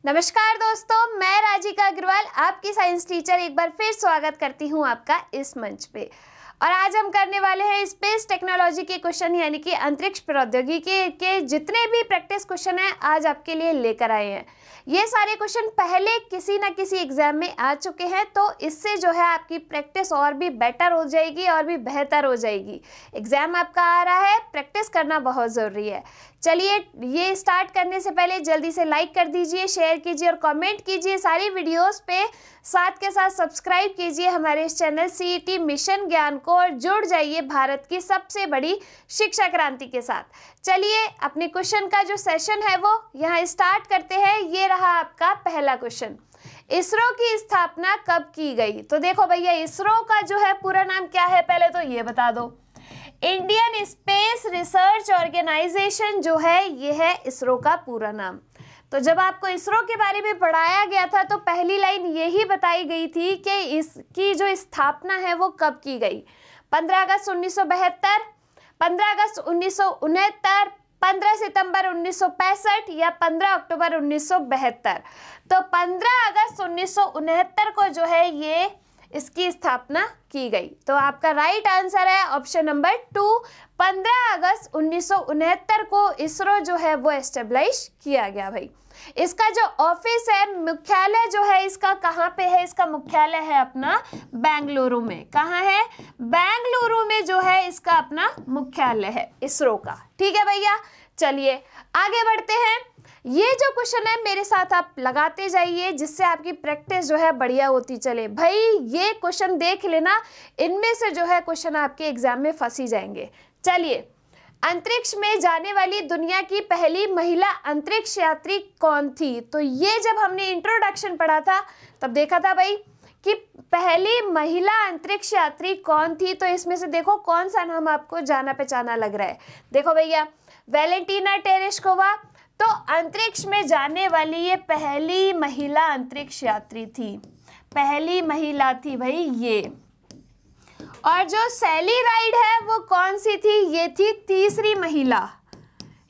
नमस्कार दोस्तों, मैं राजिका अग्रवाल आपकी साइंस टीचर एक बार फिर स्वागत करती हूं आपका इस मंच पे। और आज हम करने वाले हैं स्पेस टेक्नोलॉजी के क्वेश्चन यानी कि अंतरिक्ष प्रौद्योगिकी के जितने भी प्रैक्टिस क्वेश्चन हैं आज आपके लिए लेकर आए हैं। ये सारे क्वेश्चन पहले किसी ना किसी एग्जाम में आ चुके हैं, तो इससे जो है आपकी प्रैक्टिस और भी बेटर हो जाएगी और भी बेहतर हो जाएगी। एग्जाम आपका आ रहा है, प्रैक्टिस करना बहुत ज़रूरी है। चलिए, ये स्टार्ट करने से पहले जल्दी से लाइक कर दीजिए, शेयर कीजिए और कमेंट कीजिए सारी वीडियोस पे। साथ के साथ सब्सक्राइब कीजिए हमारे इस चैनल सीईटी मिशन ज्ञान को और जुड़ जाइए भारत की सबसे बड़ी शिक्षा क्रांति के साथ। चलिए, अपने क्वेश्चन का जो सेशन है वो यहाँ स्टार्ट करते हैं। ये रहा आपका पहला क्वेश्चन, इसरो की स्थापना कब की गई? तो देखो भैया, इसरो का जो है पूरा नाम क्या है पहले तो ये बता दो। इंडियन स्पेस रिसर्च ऑर्गेनाइजेशन जो है ये है इसरो का पूरा नाम। तो जब आपको इसरो के बारे में पढ़ाया गया था तो पहली लाइन यही बताई गई थी कि इसकी जो स्थापना है वो कब की गई। 15 अगस्त 1972, 15 अगस्त 1969, 15 सितंबर 1965 या 15 अक्टूबर 1972। तो 15 अगस्त 1969 को जो है ये इसकी स्थापना की गई। तो आपका राइट आंसर है ऑप्शन नंबर 2, 15 अगस्त 1969 को इसरो जो है वो एस्टेब्लिश किया गया भाई। इसका जो ऑफिस है, मुख्यालय जो है इसका कहाँ पे है? इसका मुख्यालय है अपना बेंगलुरु में। कहाँ है? बेंगलुरु में जो है इसका अपना मुख्यालय है इसरो का। ठीक है भैया, चलिए आगे बढ़ते हैं। ये जो क्वेश्चन है मेरे साथ आप लगाते जाइए जिससे आपकी प्रैक्टिस जो है बढ़िया होती चले। भाई ये क्वेश्चन देख लेना, इनमें से जो है क्वेश्चन आपके एग्जाम में फंसी जाएंगे। चलिए, अंतरिक्ष में जाने वाली दुनिया की पहली महिला अंतरिक्ष यात्री कौन थी? तो ये जब हमने इंट्रोडक्शन पढ़ा था तब देखा था भाई कि पहली महिला अंतरिक्ष यात्री कौन थी। तो इसमें से देखो कौन सा नाम आपको जाना पहचाना लग रहा है। देखो भैया, वैलेंटीना टेरेस्कोवा तो अंतरिक्ष में जाने वाली ये पहली महिला अंतरिक्ष यात्री थी, पहली महिला थी भाई ये। और जो सैली राइड है वो कौन सी थी? ये थी तीसरी महिला,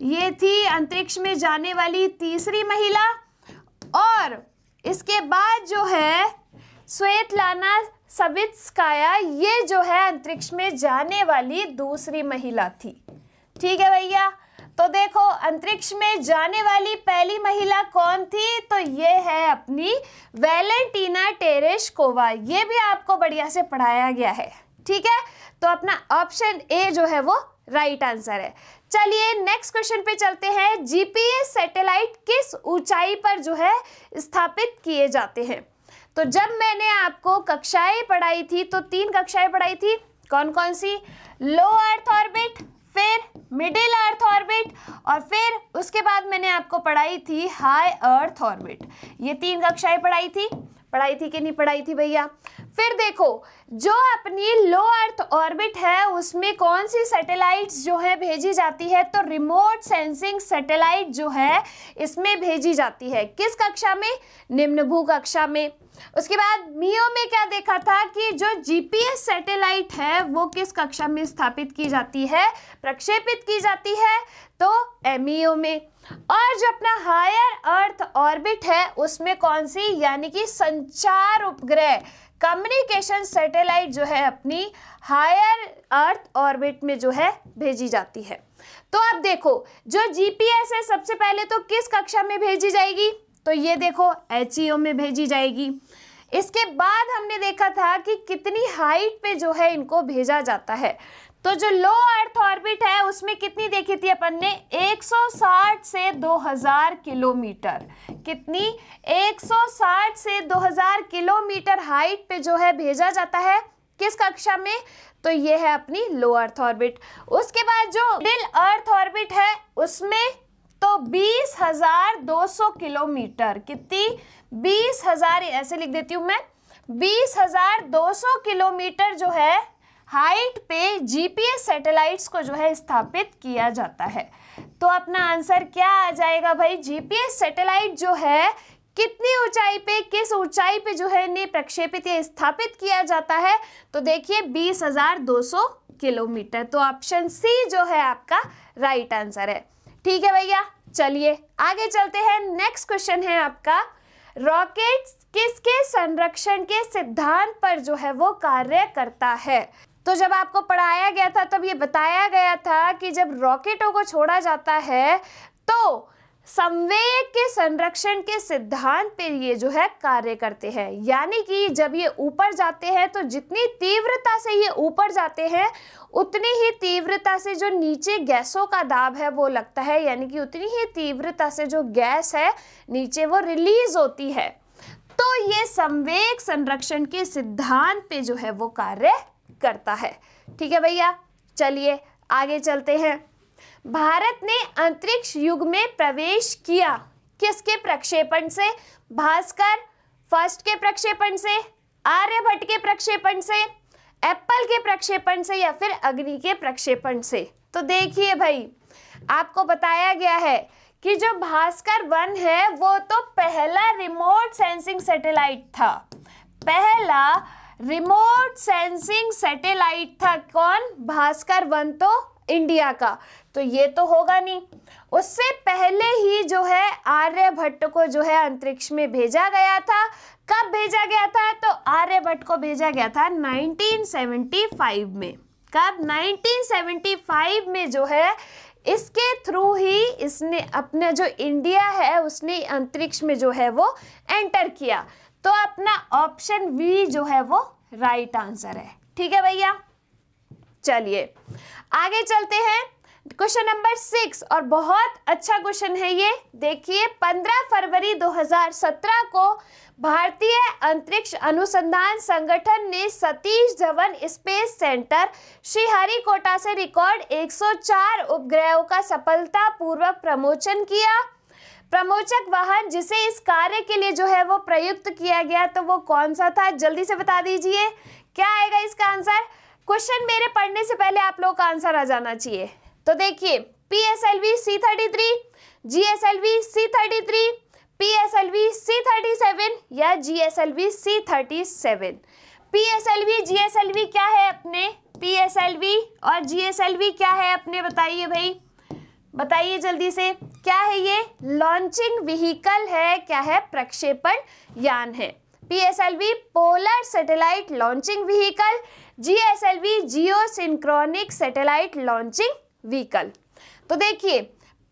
ये थी अंतरिक्ष में जाने वाली तीसरी महिला। और इसके बाद जो है स्वेतलाना सवित्स्काया, ये जो है अंतरिक्ष में जाने वाली दूसरी महिला थी। ठीक है भैया, तो देखो अंतरिक्ष में जाने वाली पहली महिला कौन थी? तो ये है अपनी वैलेंटीना टेरेस्कोवा। ये भी आपको बढ़िया से पढ़ाया गया है। ठीक है, तो अपना ऑप्शन ए जो है वो राइट आंसर है। चलिए नेक्स्ट क्वेश्चन पे चलते हैं। जीपीएस सैटेलाइट किस ऊंचाई पर जो है स्थापित किए जाते हैं? तो जब मैंने आपको कक्षाएं पढ़ाई थी तो 3 कक्षाएं पढ़ाई थी। कौन कौन सी? लो अर्थ ऑर्बिट, फिर मिडिल अर्थ ऑर्बिट और फिर उसके बाद मैंने आपको पढ़ाई थी हाई अर्थ ऑर्बिट। ये 3 कक्षाएं पढ़ाई थी कि नहीं पढ़ाई थी भैया? फिर देखो, जो अपनी लो अर्थ ऑर्बिट है उसमें कौन सी सैटेलाइट्स जो है भेजी जाती है? तो रिमोट सेंसिंग सैटेलाइट जो है इसमें भेजी जाती है। किस कक्षा में? निम्न भू कक्षा में। उसके बाद मियो में क्या देखा था कि जो जीपीएस सैटेलाइट है वो किस कक्षा में स्थापित की जाती है, प्रक्षेपित की जाती है? तो एमईओ में। और जो अपना हायर अर्थ ऑर्बिट है उसमें कौन सी, यानी कि संचार उपग्रह कम्युनिकेशन सैटेलाइट जो है अपनी हायर अर्थ ऑर्बिट में जो है भेजी जाती है। तो अब देखो, जो जीपीएस है सबसे पहले तो किस कक्षा में भेजी जाएगी? तो ये देखो एचईओ में भेजी जाएगी। इसके बाद हमने देखा था कि कितनी हाइट पे जो है इनको भेजा जाता है। तो जो लो अर्थ ऑर्बिट है उसमें कितनी देखी थी अपन ने? 160 से 2000 किलोमीटर। कितनी? 160 से 2000 किलोमीटर हाइट पे जो है भेजा जाता है। किस कक्षा में? तो ये है अपनी लो अर्थ ऑर्बिट। उसके बाद जो मिडिल अर्थ ऑर्बिट है उसमें तो 20,200 किलोमीटर। कितनी? 20,000, ऐसे लिख देती हूं मैं, 20,200 किलोमीटर जो है हाइट पे जीपीएस सैटेलाइट्स को जो है स्थापित किया जाता है। तो अपना आंसर क्या आ जाएगा भाई? जीपीएस सैटेलाइट जो है कितनी ऊंचाई पे, किस ऊंचाई पे जो है इन्हें प्रक्षेपित या स्थापित किया जाता है? तो देखिए 20,200 किलोमीटर। तो ऑप्शन सी जो है आपका राइट आंसर है। ठीक है भैया, चलिए आगे चलते हैं। नेक्स्ट क्वेश्चन है आपका, रॉकेट किसके संरक्षण के सिद्धांत पर जो है वो कार्य करता है। तो जब आपको पढ़ाया गया था तब ये बताया गया था कि जब रॉकेटों को छोड़ा जाता है तो संवेग के संरक्षण के सिद्धांत पे ये जो है कार्य करते हैं। यानी कि जब ये ऊपर जाते हैं तो जितनी तीव्रता से ये ऊपर जाते हैं उतनी ही तीव्रता से जो नीचे गैसों का दाब है वो लगता है, यानी कि उतनी ही तीव्रता से जो गैस है नीचे वो रिलीज होती है। तो ये संवेग संरक्षण के सिद्धांत पे जो है वो कार्य करता है। ठीक है भैया, चलिए आगे चलते हैं। भारत ने अंतरिक्ष युग में प्रवेश किया किसके प्रक्षेपण से? भास्कर फर्स्ट के प्रक्षेपण से, आर्यभट्ट के प्रक्षेपण से, एप्पल के प्रक्षेपण से या फिर अग्नि के प्रक्षेपण से। तो देखिए भाई, आपको बताया गया है कि जो भास्कर 1 है वो तो पहला रिमोट सेंसिंग सैटेलाइट था। पहला रिमोट सेंसिंग सैटेलाइट था कौन? भास्कर 1 तो इंडिया का, तो ये तो होगा नहीं। उससे पहले ही जो है आर्यभट्ट को जो है अंतरिक्ष में भेजा गया था। कब भेजा गया था? तो आर्यभट्ट को भेजा गया था 1975 में। कब? 1975 में जो है इसके थ्रू ही इसने अपना जो इंडिया है उसने अंतरिक्ष में जो है वो एंटर किया। तो अपना ऑप्शन बी जो है वो राइट आंसर है। ठीक है भैया, चलिए आगे चलते हैं। क्वेश्चन नंबर 6 और बहुत अच्छा क्वेश्चन है ये। देखिए 15 फरवरी 2017 को भारतीय अंतरिक्ष अनुसंधान संगठन ने सतीश धवन स्पेस सेंटर श्रीहरिकोटा से रिकॉर्ड 104 उपग्रहों का सफलतापूर्वक प्रमोशन किया। प्रमोचक वाहन जिसे इस कार्य के लिए जो है वो प्रयुक्त किया गया तो वो कौन सा था? जल्दी से बता दीजिए, क्या आएगा इसका आंसर? क्वेश्चन मेरे पढ़ने से पहले आप लोगों का आंसर आ जाना चाहिए। तो देखिए PSLV C33, GSLV C33, PSLV C37 या GSLV C37। PSLV GSLV क्या है अपने? PSLV और GSLV क्या है अपने? बताइए भाई, बताइए जल्दी से, क्या है ये? लॉन्चिंग व्हीकल है। क्या है? प्रक्षेपण यान है। PSLV polar satellite launching vehicle, GSLV जियो सिंक्रोनिक सैटेलाइट लॉन्चिंग व्हीकल। तो देखिए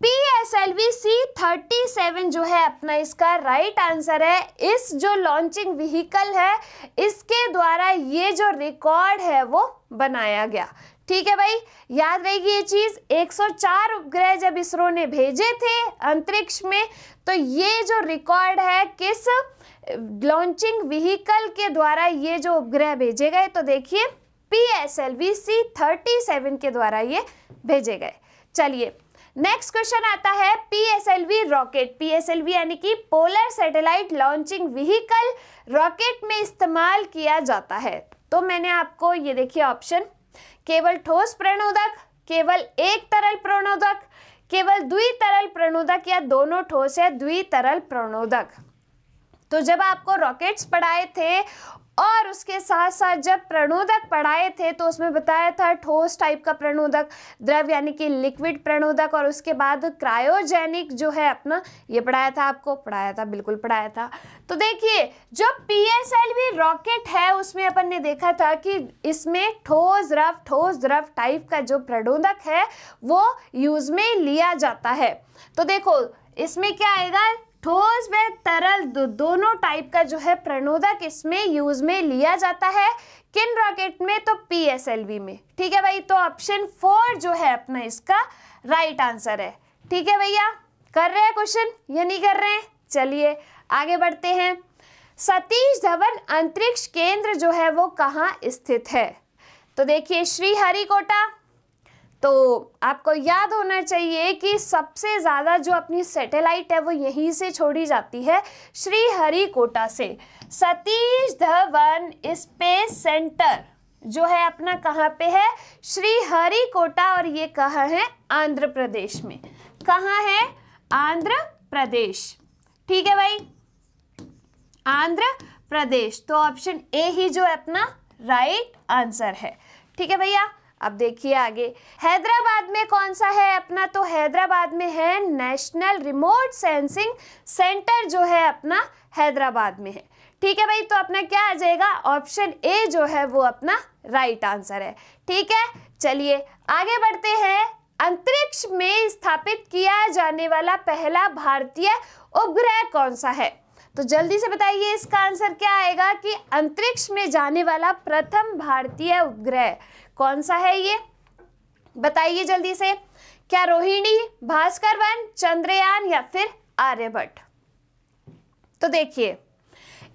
PSLV C37 जो है अपना इसका राइट आंसर है। इस जो लॉन्चिंग व्हीकल है इसके द्वारा ये जो रिकॉर्ड है वो बनाया गया। ठीक है भाई, याद रहेगी ये चीज। 104 उपग्रह जब इसरो ने भेजे थे अंतरिक्ष में तो ये जो रिकॉर्ड है किस लॉन्चिंग व्हीकल के द्वारा ये जो उपग्रह भेजे गए, तो देखिए PSLV C37 के द्वारा ये भेजे गए। चलिए नेक्स्ट क्वेश्चन आता है PSLV रॉकेट। PSLV यानी कि polar satellite launching vehicle rocket में इस्तेमाल किया जाता है। तो मैंने आपको ये देखिए ऑप्शन, केवल ठोस प्रणोदक, केवल एक तरल प्रणोदक, केवल द्वितरल प्रणोदक या दोनों ठोस या द्वितरल प्रणोदक। तो जब आपको रॉकेट्स पढ़ाए थे और उसके साथ साथ जब प्रणोदक पढ़ाए थे तो उसमें बताया था ठोस टाइप का प्रणोदक, द्रव यानी कि लिक्विड प्रणोदक, और उसके बाद क्रायोजेनिक जो है अपना ये पढ़ाया था। आपको पढ़ाया था, बिल्कुल पढ़ाया था। तो देखिए जो PSLV रॉकेट है उसमें अपन ने देखा था कि इसमें ठोस द्रव टाइप का जो प्रणोदक है वो यूज में लिया जाता है। तो देखो इसमें क्या आएगा, ठोस व तरल दोनों टाइप का जो है प्रणोदक इसमें यूज में लिया जाता है। किन रॉकेट में? तो PSLV में। ठीक है भाई, तो ऑप्शन 4 जो है अपना इसका राइट आंसर है। ठीक है भैया, कर रहे हैं क्वेश्चन या नहीं कर रहे हैं? चलिए आगे बढ़ते हैं। सतीश धवन अंतरिक्ष केंद्र जो है वो कहाँ स्थित है? तो देखिए श्रीहरिकोटा। तो आपको याद होना चाहिए कि सबसे ज़्यादा जो अपनी सैटेलाइट है वो यहीं से छोड़ी जाती है, श्रीहरिकोटा से। सतीश धवन स्पेस सेंटर जो है अपना कहाँ पे है? श्रीहरिकोटा, और ये कहाँ है? आंध्र प्रदेश में। कहाँ है? आंध्र प्रदेश। ठीक है भाई, आंध्र प्रदेश। तो ऑप्शन ए ही जो है अपना राइट आंसर है। ठीक है भैया, अब देखिए आगे, हैदराबाद में कौन सा है अपना, तो हैदराबाद में है नेशनल रिमोट सेंसिंग सेंटर जो है अपना हैदराबाद में है। ठीक है भाई, तो अपना क्या आ जाएगा, ऑप्शन ए जो है वो अपना राइट आंसर है। ठीक है, चलिए आगे बढ़ते हैं। अंतरिक्ष में स्थापित किया जाने वाला पहला भारतीय उपग्रह कौन सा है, तो जल्दी से बताइए इसका आंसर क्या आएगा कि अंतरिक्ष में जाने वाला प्रथम भारतीय उपग्रह कौन सा है, ये बताइए जल्दी से। क्या रोहिणी, भास्कर 1, चंद्रयान या फिर आर्यभट्ट। तो देखिए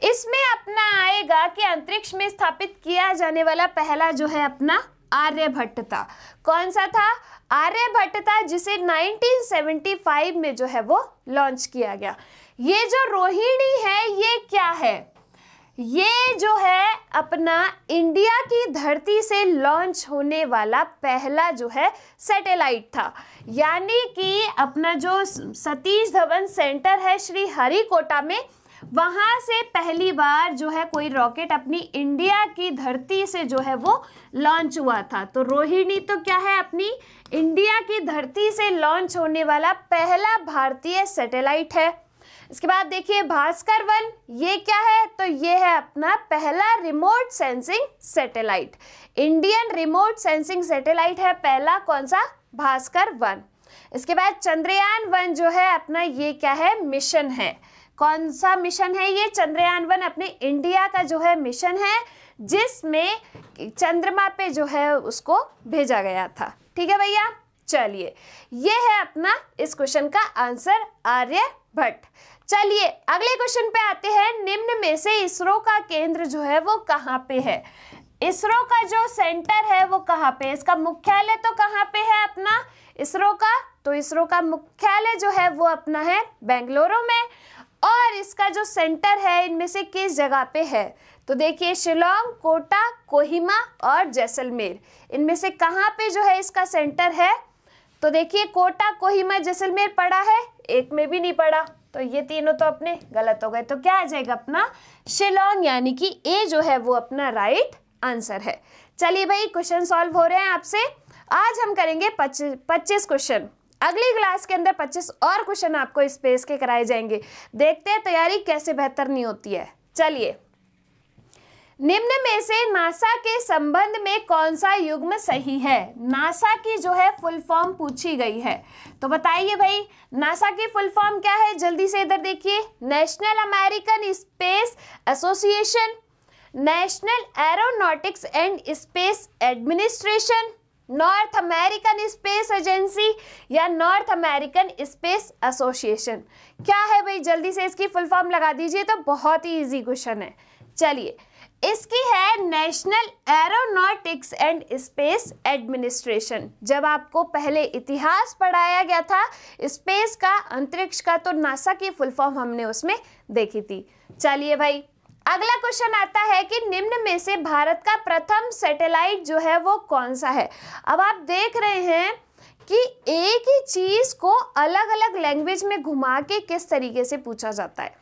इसमें अपना आएगा कि अंतरिक्ष में स्थापित किया जाने वाला पहला जो है अपना आर्यभट्ट था। कौन सा था, आर्यभट्ट था, जिसे 1975 में जो है वो लॉन्च किया गया। ये जो रोहिणी है ये क्या है, ये जो है अपना इंडिया की धरती से लॉन्च होने वाला पहला जो है सैटेलाइट था। यानी कि अपना जो सतीश धवन सेंटर है श्री हरिकोटा में, वहां से पहली बार जो है कोई रॉकेट अपनी इंडिया की धरती से जो है वो लॉन्च हुआ था। तो रोहिणी तो क्या है, अपनी इंडिया की धरती से लॉन्च होने वाला पहला भारतीय सैटेलाइट है। इसके बाद देखिए भास्कर 1, ये क्या है, तो ये है अपना पहला remote sensing satellite. Indian remote sensing satellite है पहला, कौन सा, भास्कर 1। इसके बाद चंद्रयान 1 जो है अपना, ये क्या है, मिशन है। कौन सा मिशन है ये, चंद्रयान 1 अपने इंडिया का जो है मिशन है, जिसमें चंद्रमा पे जो है उसको भेजा गया था। ठीक है भैया, चलिए ये है अपना इस क्वेश्चन का आंसर आर्यभट्ट। चलिए अगले क्वेश्चन पे आते हैं। निम्न में से इसरो का केंद्र जो है वो कहाँ पे है, इसरो का जो सेंटर है वो कहाँ पे है, इसका मुख्यालय तो कहाँ पे है अपना इसरो का, तो इसरो का मुख्यालय जो है वो अपना है बेंगलुरु में, और इसका जो सेंटर है इनमें से किस जगह पे है, तो देखिए शिलोंग, कोटा, कोहिमा और जैसलमेर, इनमें से कहाँ पे जो है इसका सेंटर है, तो देखिए कोटा, कोहिमा, जैसलमेर पड़ा है, एक में भी नहीं पड़ा, तो ये तीनों तो अपने गलत हो गए। तो क्या आ जाएगा अपना शिलोंग, यानी कि ए जो है वो अपना राइट आंसर है। चलिए भाई क्वेश्चन सॉल्व हो रहे हैं आपसे। आज हम करेंगे 25 क्वेश्चन, अगली क्लास के अंदर 25 और क्वेश्चन आपको स्पेस के कराए जाएंगे। देखते हैं तैयारी कैसे बेहतर नहीं होती है। चलिए, निम्न में से नासा के संबंध में कौन सा युग्म सही है, नासा की जो है फुल फॉर्म पूछी गई है, तो बताइए भाई नासा की फुल फॉर्म क्या है, जल्दी से इधर देखिए। National American space association, national aeronautics and space administration, north American space agency या नॉर्थ अमेरिकन स्पेस एसोसिएशन। क्या है भाई, जल्दी से इसकी फुल फॉर्म लगा दीजिए, तो बहुत ही इजी क्वेश्चन है। चलिए, इसकी है national aeronautics and space administration. जब आपको पहले इतिहास पढ़ाया गया था स्पेस का, अंतरिक्ष का, तो नासा की फुल फॉर्म हमने उसमें देखी थी। चलिए भाई, अगला क्वेश्चन आता है कि निम्न में से भारत का प्रथम सैटेलाइट जो है वो कौन सा है। अब आप देख रहे हैं कि एक ही चीज को अलग अलग लैंग्वेज में घुमा के किस तरीके से पूछा जाता है,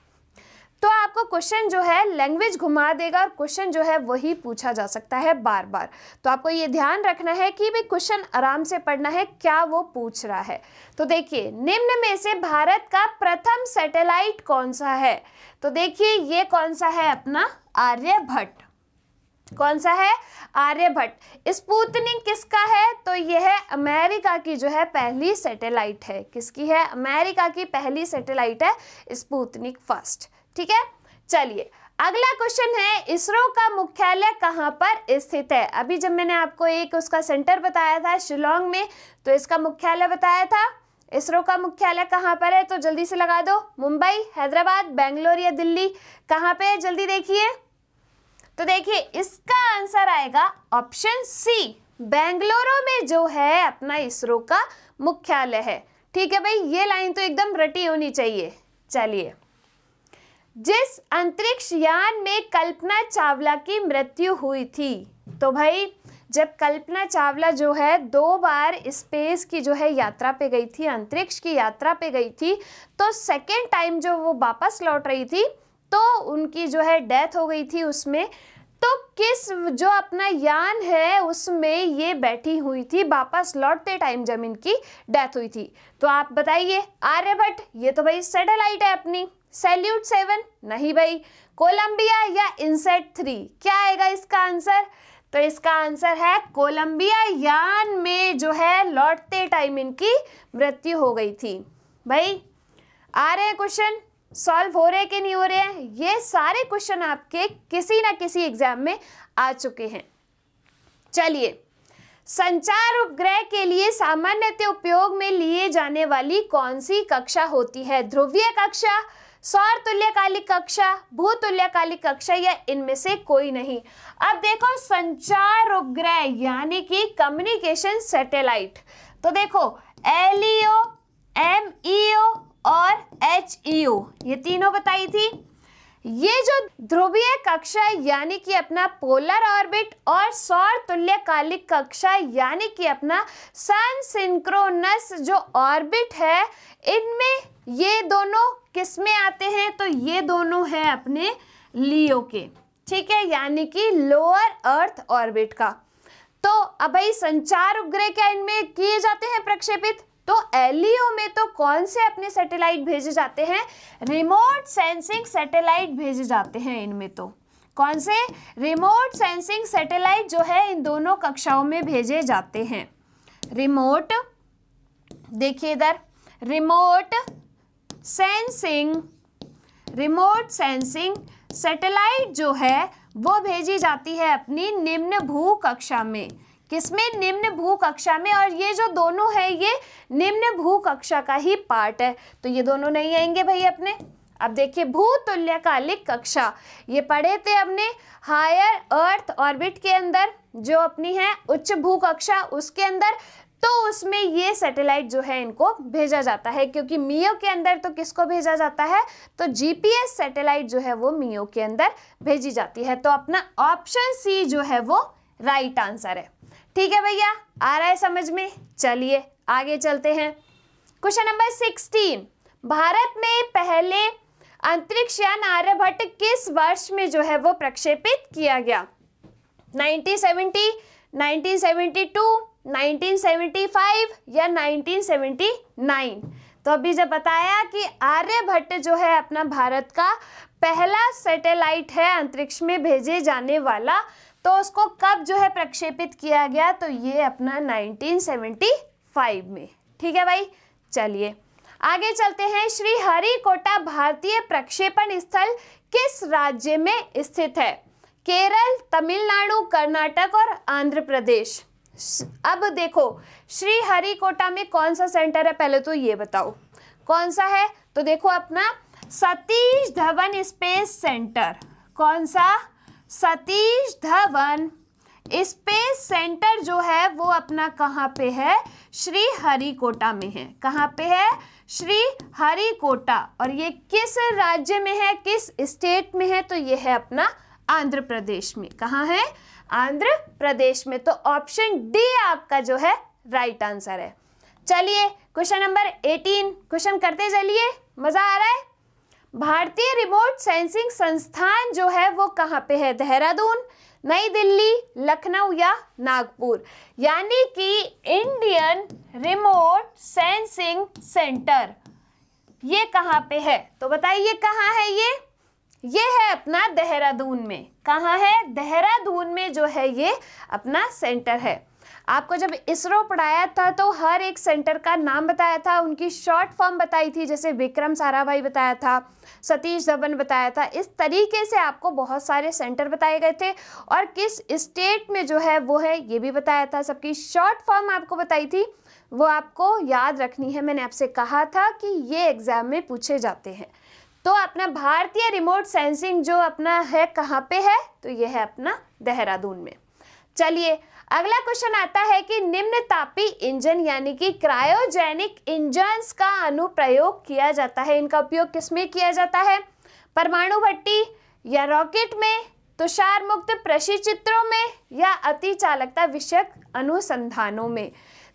तो आपको क्वेश्चन जो है लैंग्वेज घुमा देगा और क्वेश्चन जो है वही पूछा जा सकता है बार बार। तो आपको ये ध्यान रखना है कि भाई क्वेश्चन आराम से पढ़ना है, क्या वो पूछ रहा है। तो देखिए, निम्न में से भारत का प्रथम सैटेलाइट कौन सा है, तो देखिए ये कौन सा है अपना आर्यभट्ट। कौन सा है, आर्यभट्ट। स्पुतनिक किसका है, तो यह है अमेरिका की जो है पहली सैटेलाइट है। किसकी है, अमेरिका की पहली सैटेलाइट है स्पुतनिक फर्स्ट। ठीक है, चलिए अगला क्वेश्चन है, इसरो का मुख्यालय कहाँ पर स्थित है। अभी जब मैंने आपको एक उसका सेंटर बताया था शिलोंग में, तो इसका मुख्यालय बताया था। इसरो का मुख्यालय कहाँ पर है, तो जल्दी से लगा दो, मुंबई, हैदराबाद, बेंगलोर या दिल्ली, कहाँ पे है जल्दी देखिए। तो देखिए इसका आंसर आएगा ऑप्शन सी, बेंगलुरु में जो है अपना इसरो का मुख्यालय है। ठीक है भाई, ये लाइन तो एकदम रटी होनी चाहिए। चलिए, जिस अंतरिक्ष यान में कल्पना चावला की मृत्यु हुई थी, तो भाई जब कल्पना चावला जो है 2 बार स्पेस की जो है यात्रा पे गई थी, अंतरिक्ष की यात्रा पे गई थी, तो सेकेंड टाइम जो वो वापस लौट रही थी तो उनकी जो है डेथ हो गई थी उसमें। तो किस जो अपना यान है उसमें ये बैठी हुई थी, वापस लौटते टाइम जब इनकी डेथ हुई थी? तो आप बताइए। आर्यभट्ट, ये तो भाई सैटेलाइट है अपनी। सैल्यूट 7 नहीं भाई। कोलंबिया या इनसेट 3, क्या आएगा इसका आंसर? तो इसका आंसर है कोलंबिया यान में जो है लौटते टाइम इनकी मृत्यु हो गई थी। भाई आ रहे हैं क्वेश्चन, सॉल्व हो रहे कि नहीं हो रहे हैं? ये सारे क्वेश्चन आपके किसी ना किसी एग्जाम में आ चुके हैं। चलिए, संचार उपग्रह के लिए सामान्यतः उपयोग में लिए जाने वाली कौन सी कक्षा होती है? ध्रुवीय कक्षा, सौर तुल्यकालिक कक्षा, भूतुल्यकालिक कक्षा या इनमें से कोई नहीं? अब देखो, संचार उपग्रह यानी कि कम्युनिकेशन सैटेलाइट, तो देखो LEO, MEO और HEO ये तीनों बताई थी। ये जो ध्रुवीय कक्षा यानी कि अपना पोलर ऑर्बिट और सौर तुल्यकालिक कक्षा यानी कि अपना सन सिंक्रोनस जो ऑर्बिट है, इनमें ये दोनों किस में आते हैं? तो ये दोनों हैं अपने लियो के, ठीक है, यानी कि लोअर अर्थ ऑर्बिट का। तो अब भाई संचार उपग्रह क्या इनमें किए जाते हैं प्रक्षेपित? तो LEO में तो कौन से अपने सैटेलाइट भेजे जाते हैं? रिमोट सेंसिंग सैटेलाइट भेजे जाते हैं इनमें। तो कौन से? रिमोट सेंसिंग सैटेलाइट जो है इन दोनों कक्षाओं में भेजे जाते हैं। रिमोट, देखिए इधर, रिमोट सेंसिंग सैटेलाइट जो है वो भेजी जाती है अपनी निम्न भू कक्षा में। किसमें? निम्न भू कक्षा में। और ये जो दोनों है ये निम्न भू कक्षा का ही पार्ट है, तो ये दोनों नहीं आएंगे भाई अपने। अब देखिए, भूतुल्यकालिक कक्षा ये पढ़े थे हमने हायर अर्थ ऑर्बिट के अंदर, जो अपनी है उच्च भू कक्षा उसके अंदर, तो उसमें ये सैटेलाइट जो है इनको भेजा जाता है। क्योंकि मियो के अंदर तो किसको भेजा जाता है? तो GPS सैटेलाइट जो है वो मियो के अंदर भेजी जाती है। तो अपना ऑप्शन सी जो है वो राइट आंसर है। ठीक है भैया, आ रहा है समझ में? चलिए आगे चलते हैं। क्वेश्चन नंबर 16, भारत में पहले अंतरिक्ष यान आर्यभट्ट किस वर्ष में जो है वो प्रक्षेपित किया गया? 1970, 1972, 1975 या 1979? तो अभी जब बताया कि आर्यभट्ट जो है अपना भारत का पहला सैटेलाइट है अंतरिक्ष में भेजे जाने वाला, तो उसको कब जो है प्रक्षेपित किया गया? तो ये अपना 1975 में। ठीक है भाई, चलिए आगे चलते हैं। श्रीहरिकोटा भारतीय प्रक्षेपण स्थल किस राज्य में स्थित है? केरल, तमिलनाडु, कर्नाटक और आंध्र प्रदेश। अब देखो, श्रीहरिकोटा में कौन सा सेंटर है पहले तो ये बताओ कौन सा है? तो देखो अपना सतीश धवन स्पेस सेंटर। कौन सा? सतीश धवन स्पेस सेंटर जो है वो अपना कहाँ पे है? श्रीहरिकोटा में है। कहाँ पे है? श्रीहरिकोटा। और ये किस राज्य में है, किस स्टेट में है? तो ये है अपना आंध्र प्रदेश में। कहाँ है? आंध्र प्रदेश में। तो ऑप्शन डी आपका जो है राइट आंसर है। चलिए क्वेश्चन नंबर 18 क्वेश्चन करते चलिए, मजा आ रहा है। भारतीय रिमोट सेंसिंग संस्थान जो है वो कहाँ पे है? देहरादून, नई दिल्ली, लखनऊ या नागपुर? यानी कि इंडियन रिमोट सेंसिंग सेंटर ये कहाँ पे है? तो बताइए कहाँ है ये है अपना देहरादून में। कहाँ है? देहरादून में जो है ये अपना सेंटर है। आपको जब इसरो पढ़ाया था तो हर एक सेंटर का नाम बताया था, उनकी शॉर्ट फॉर्म बताई थी, जैसे विक्रम साराभाई बताया था, सतीश धवन बताया था। इस तरीके से आपको बहुत सारे सेंटर बताए गए थे और किस स्टेट में जो है वो है ये भी बताया था। सबकी शॉर्ट फॉर्म आपको बताई थी, वो आपको याद रखनी है। मैंने आपसे कहा था कि ये एग्जाम में पूछे जाते हैं। तो अपना भारतीय रिमोट सेंसिंग जो अपना है कहाँ पे है? तो ये है अपना देहरादून में। चलिए अगला क्वेश्चन आता है कि निम्न तापी इंजन यानी कि क्रायोजेनिक इंजन्स का अनुप्रयोग किया जाता है। इनका उपयोग किसमें किया जाता है? परमाणु भट्टी या रॉकेट में, तुषार मुक्त प्रशिक्षित्रों में या अति चालकता विषयक अनुसंधानों में?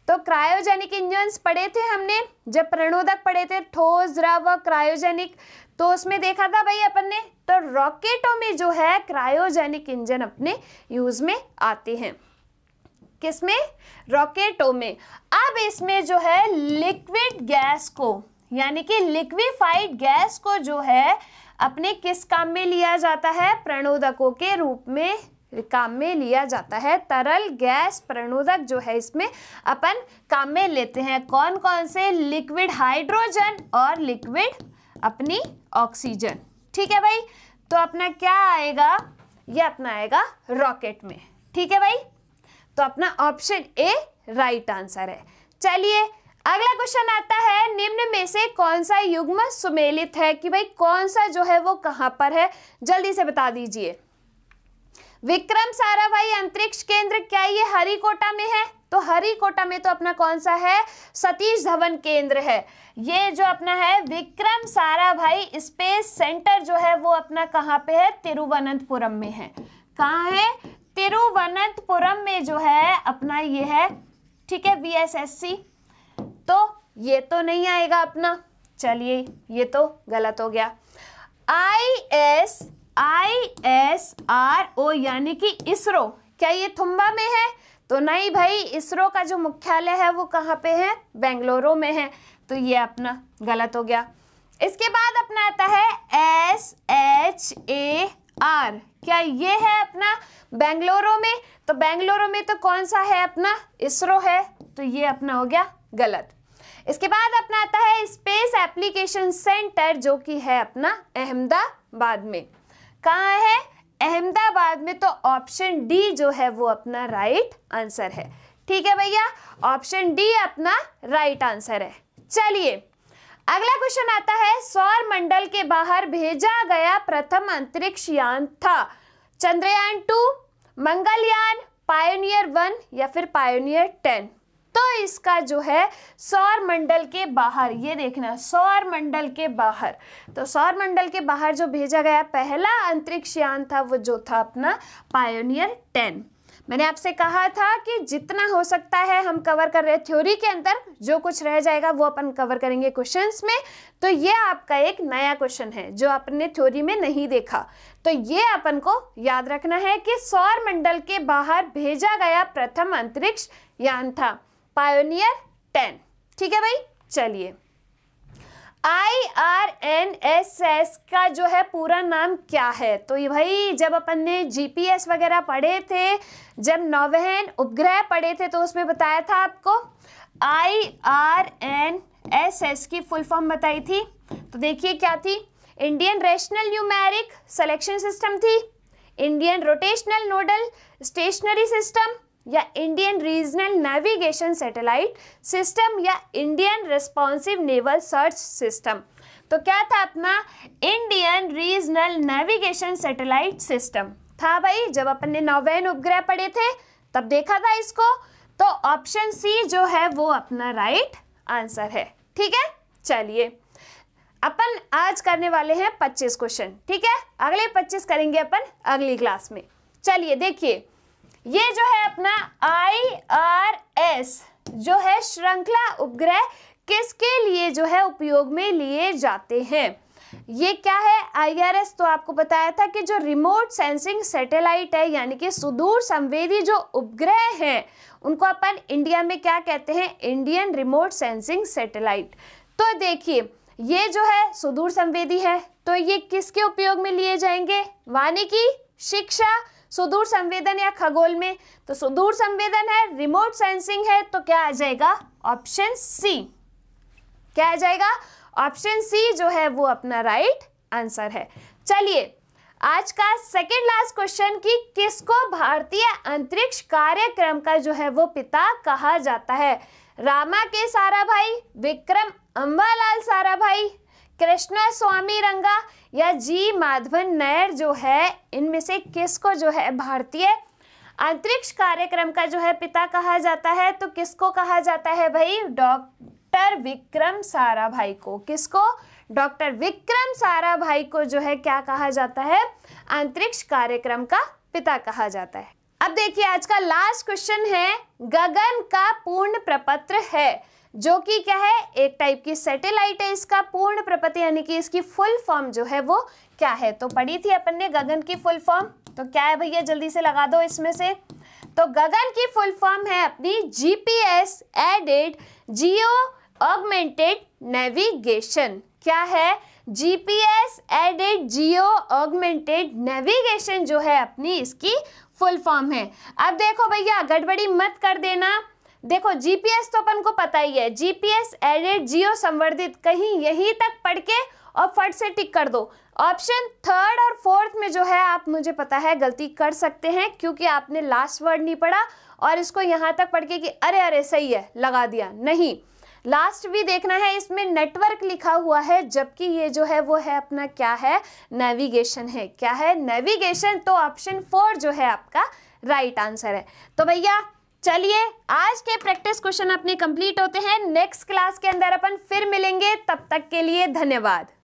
तो क्रायोजेनिक इंजन्स पढ़े थे हमने जब प्रणोदक पढ़े थे, ठोस, द्रव, क्रायोजेनिक, तो उसमें देखा था भाई अपन ने। तो रॉकेटों में जो है क्रायोजेनिक इंजन अपने यूज में आते हैं। किसमें? रॉकेटों में। अब इसमें जो है लिक्विड गैस को, यानी कि लिक्विफाइड गैस को जो है अपने किस काम में लिया जाता है? प्रणोदकों के रूप में काम में लिया जाता है। तरल गैस प्रणोदक जो है इसमें अपन काम में लेते हैं। कौन कौन से? लिक्विड हाइड्रोजन और लिक्विड अपनी ऑक्सीजन। ठीक है भाई, तो अपना क्या आएगा? ये अपना आएगा रॉकेट में। ठीक है भाई, तो अपना ऑप्शन ए राइट आंसर है। चलिए अगला क्वेश्चन आता है, निम्न में से कौन सा युग्म सुमेलित है? कि भाई कौन सा जो है वो कहां पर है, जल्दी से बता दीजिए। विक्रम साराभाई अंतरिक्ष केंद्र, क्या ये हरिकोटा में है? तो हरिकोटा में तो अपना कौन सा है? सतीश धवन केंद्र है। ये जो अपना है विक्रम साराभाई स्पेस सेंटर जो है वो अपना कहाँ पे है? तिरुवनंतपुरम में है। कहाँ है? तिरुवनंतपुरम में जो है अपना ये है। ठीक है, VSSC, तो ये तो नहीं आएगा अपना। चलिए ये तो गलत हो गया। ISRO यानी कि इसरो, क्या ये थुम्बा में है? तो नहीं भाई, इसरो का जो मुख्यालय है वो कहाँ पे है? बेंगलुरु में है। तो ये अपना गलत हो गया। इसके बाद अपना आता है SHAR, क्या ये है अपना बेंगलुरु में? तो बेंगलुरु में तो कौन सा है अपना? इसरो है। तो ये अपना हो गया गलत। इसके बाद अपना आता है स्पेस एप्लीकेशन सेंटर, जो कि है अपना अहमदाबाद में। कहाँ है? अहमदाबाद में। तो ऑप्शन डी जो है वो अपना राइट आंसर है। ठीक है भैया, ऑप्शन डी अपना राइट आंसर है। चलिए अगला क्वेश्चन आता है, सौर मंडल के बाहर भेजा गया प्रथम अंतरिक्ष यान था? चंद्रयान 2, मंगलयान, पायोनियर 1 या फिर पायोनियर 10? तो इसका जो है सौर मंडल के बाहर, ये देखना सौर मंडल के बाहर, तो सौर मंडल के बाहर जो भेजा गया पहला अंतरिक्ष यान था वो जो था अपना पायोनियर 10। मैंने आपसे कहा था कि जितना हो सकता है हम कवर कर रहे हैं थ्योरी के अंदर, जो कुछ रह जाएगा वो अपन कवर करेंगे क्वेश्चंस में। तो ये आपका एक नया क्वेश्चन है जो आपने थ्योरी में नहीं देखा, तो ये अपन को याद रखना है कि सौर मंडल के बाहर भेजा गया प्रथम अंतरिक्ष यान था पायोनियर 10। ठीक है भाई, चलिए IRNSS का जो है पूरा नाम क्या है? तो ये भाई जब अपन ने GPS वगैरह पढ़े थे, जब नौवहन उपग्रह पढ़े थे, तो उसमें बताया था आपको IRNSS की फुल फॉर्म बताई थी। तो देखिए क्या थी? Indian rational numeric selection system थी, Indian rotational nodal stationary system, या Indian regional navigation satellite system, या Indian responsive naval search system. तो क्या था अपना? Indian regional navigation satellite system था भाई। जब अपन ने नौवहन उपग्रह पढ़े थे तब देखा था इसको। तो ऑप्शन सी जो है वो अपना राइट आंसर है। ठीक है, चलिए अपन आज करने वाले हैं 25 क्वेश्चन। ठीक है, अगले 25 करेंगे अपन अगली क्लास में। चलिए देखिए, ये जो है अपना IRS जो है श्रृंखला उपग्रह किसके लिए जो है उपयोग में लिए जाते हैं? ये क्या है IRS? तो आपको बताया था कि जो रिमोट सेंसिंग सैटेलाइट है, यानी कि सुदूर संवेदी जो उपग्रह हैं, उनको अपन इंडिया में क्या कहते हैं? Indian remote sensing satellite. तो देखिए ये जो है सुदूर संवेदी है, तो ये किसके उपयोग में लिए जाएंगे? वानिकी, शिक्षा, सुदूर संवेदन या खगोल में? तो सुदूर संवेदन है, रिमोट सेंसिंग है, तो क्या आ जाएगा? Option C. क्या आ जाएगा? ऑप्शन सी जो है वो अपना राइट आंसर है। चलिए आज का सेकेंड लास्ट क्वेश्चन कि किसको भारतीय अंतरिक्ष कार्यक्रम का जो है वो पिता कहा जाता है? रामा के साराभाई, विक्रम अम्बालाल साराभाई, कृष्णा स्वामी रंगा या जी माधवन नायर जो है, इनमें से किसको जो है भारतीय अंतरिक्ष कार्यक्रम का जो है पिता कहा जाता है? तो किसको कहा जाता है भाई? डॉक्टर विक्रम साराभाई को। किसको? डॉक्टर विक्रम साराभाई को जो है क्या कहा जाता है? अंतरिक्ष कार्यक्रम का पिता कहा जाता है। अब देखिए आज का लास्ट क्वेश्चन है, गगन का पूर्ण प्रपत्र है, जो कि क्या है, एक टाइप की सैटेलाइट है। इसका पूर्ण प्रपत्र यानी कि इसकी फुल फॉर्म जो है वो क्या है, तो पढ़ी थी अपन ने गगन की फुल फॉर्म, तो क्या है भैया जल्दी से लगा दो इसमें से। तो गगन की फुल फॉर्म है अपनी GPS aided geo augmented navigation. क्या है, GPS aided geo augmented navigation जो है अपनी इसकी फुल फॉर्म है। अब देखो भैया गड़बड़ी मत कर देना, देखो जीपीएस तो अपन को पता ही है, जीपीएस एडेड जियो संवर्धित, कहीं यहीं तक पढ़ के और फट से टिक कर दो। ऑप्शन थर्ड और फोर्थ में जो है आप, मुझे पता है, गलती कर सकते हैं क्योंकि आपने लास्ट वर्ड नहीं पढ़ा और इसको यहाँ तक पढ़ के कि अरे अरे सही है लगा दिया, नहीं, लास्ट भी देखना है, इसमें नेटवर्क लिखा हुआ है, जबकि ये जो है वो है अपना क्या है, नेविगेशन है। क्या है, नेविगेशन, तो ऑप्शन 4 जो है आपका राइट आंसर है। तो भैया चलिए आज के प्रैक्टिस क्वेश्चन अपने कंप्लीट होते हैं, नेक्स्ट क्लास के अंदर अपन फिर मिलेंगे, तब तक के लिए धन्यवाद।